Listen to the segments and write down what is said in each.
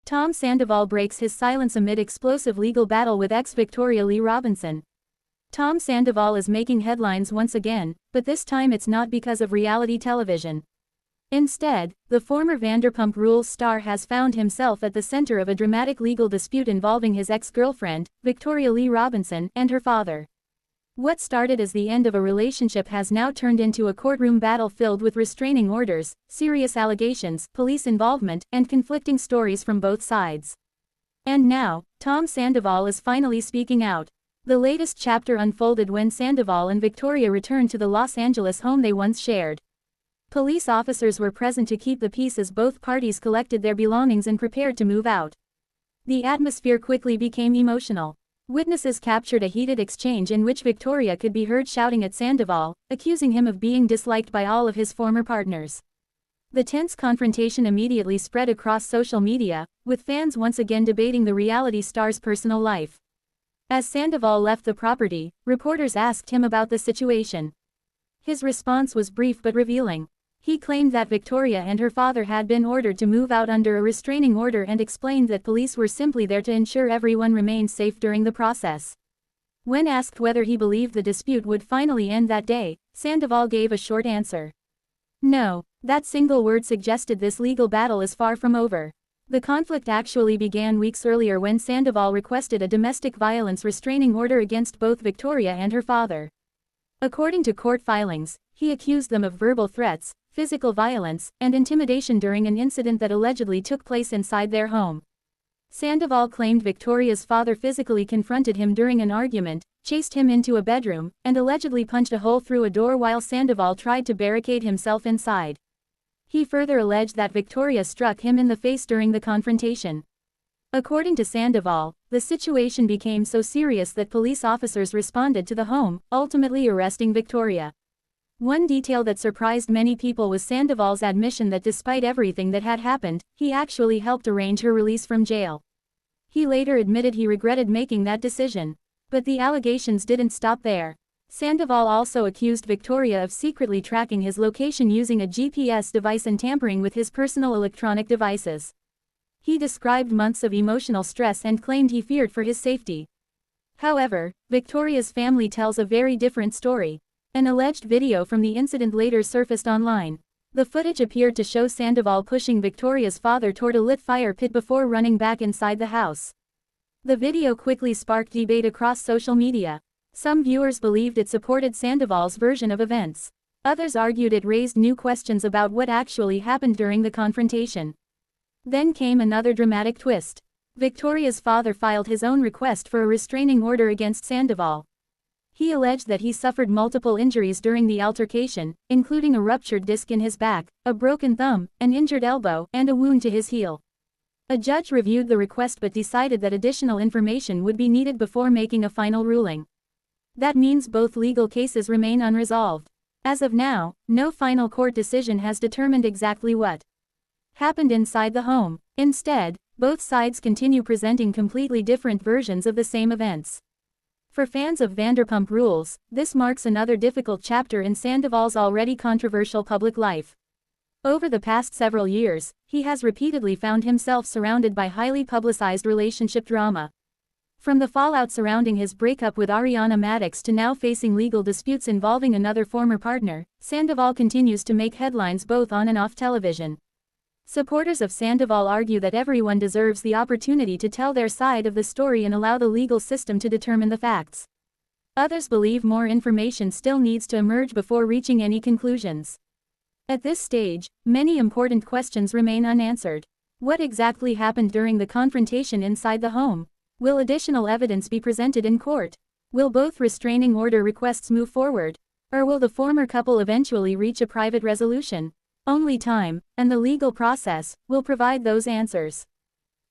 Tom Sandoval breaks his silence amid explosive legal battle with ex-Victoria Lee Robinson. Tom Sandoval is making headlines once again, but this time it's not because of reality television. Instead, the former Vanderpump Rules star has found himself at the center of a dramatic legal dispute involving his ex-girlfriend, Victoria Lee Robinson, and her father. What started as the end of a relationship has now turned into a courtroom battle filled with restraining orders, serious allegations, police involvement, and conflicting stories from both sides. And now, Tom Sandoval is finally speaking out. The latest chapter unfolded when Sandoval and Victoria returned to the Los Angeles home they once shared. Police officers were present to keep the peace as both parties collected their belongings and prepared to move out. The atmosphere quickly became emotional. Witnesses captured a heated exchange in which Victoria could be heard shouting at Sandoval, accusing him of being disliked by all of his former partners. The tense confrontation immediately spread across social media, with fans once again debating the reality star's personal life. As Sandoval left the property, reporters asked him about the situation. His response was brief but revealing. He claimed that Victoria and her father had been ordered to move out under a restraining order and explained that police were simply there to ensure everyone remained safe during the process. When asked whether he believed the dispute would finally end that day, Sandoval gave a short answer. No, that single word suggested this legal battle is far from over. The conflict actually began weeks earlier when Sandoval requested a domestic violence restraining order against both Victoria and her father. According to court filings, he accused them of verbal threats, physical violence, and intimidation during an incident that allegedly took place inside their home. Sandoval claimed Victoria's father physically confronted him during an argument, chased him into a bedroom, and allegedly punched a hole through a door while Sandoval tried to barricade himself inside. He further alleged that Victoria struck him in the face during the confrontation. According to Sandoval, the situation became so serious that police officers responded to the home, ultimately arresting Victoria. One detail that surprised many people was Sandoval's admission that despite everything that had happened, he actually helped arrange her release from jail. He later admitted he regretted making that decision. But the allegations didn't stop there. Sandoval also accused Victoria of secretly tracking his location using a GPS device and tampering with his personal electronic devices. He described months of emotional stress and claimed he feared for his safety. However, Victoria's family tells a very different story. An alleged video from the incident later surfaced online. The footage appeared to show Sandoval pushing Victoria's father toward a lit fire pit before running back inside the house. The video quickly sparked debate across social media. Some viewers believed it supported Sandoval's version of events. Others argued it raised new questions about what actually happened during the confrontation. Then came another dramatic twist. Victoria's father filed his own request for a restraining order against Sandoval. He alleged that he suffered multiple injuries during the altercation, including a ruptured disc in his back, a broken thumb, an injured elbow, and a wound to his heel. A judge reviewed the request but decided that additional information would be needed before making a final ruling. That means both legal cases remain unresolved. As of now, no final court decision has determined exactly what happened inside the home. Instead, both sides continue presenting completely different versions of the same events. For fans of Vanderpump Rules, this marks another difficult chapter in Sandoval's already controversial public life. Over the past several years, he has repeatedly found himself surrounded by highly publicized relationship drama. From the fallout surrounding his breakup with Ariana Madix to now facing legal disputes involving another former partner, Sandoval continues to make headlines both on and off television. Supporters of Sandoval argue that everyone deserves the opportunity to tell their side of the story and allow the legal system to determine the facts. Others believe more information still needs to emerge before reaching any conclusions. At this stage, many important questions remain unanswered. What exactly happened during the confrontation inside the home? Will additional evidence be presented in court? Will both restraining order requests move forward? Or will the former couple eventually reach a private resolution? Only time, and the legal process, will provide those answers.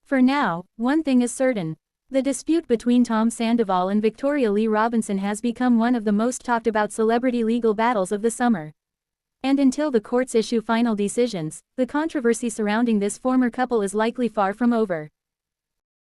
For now, one thing is certain. The dispute between Tom Sandoval and Victoria Lee Robinson has become one of the most talked about celebrity legal battles of the summer. And until the courts issue final decisions, the controversy surrounding this former couple is likely far from over.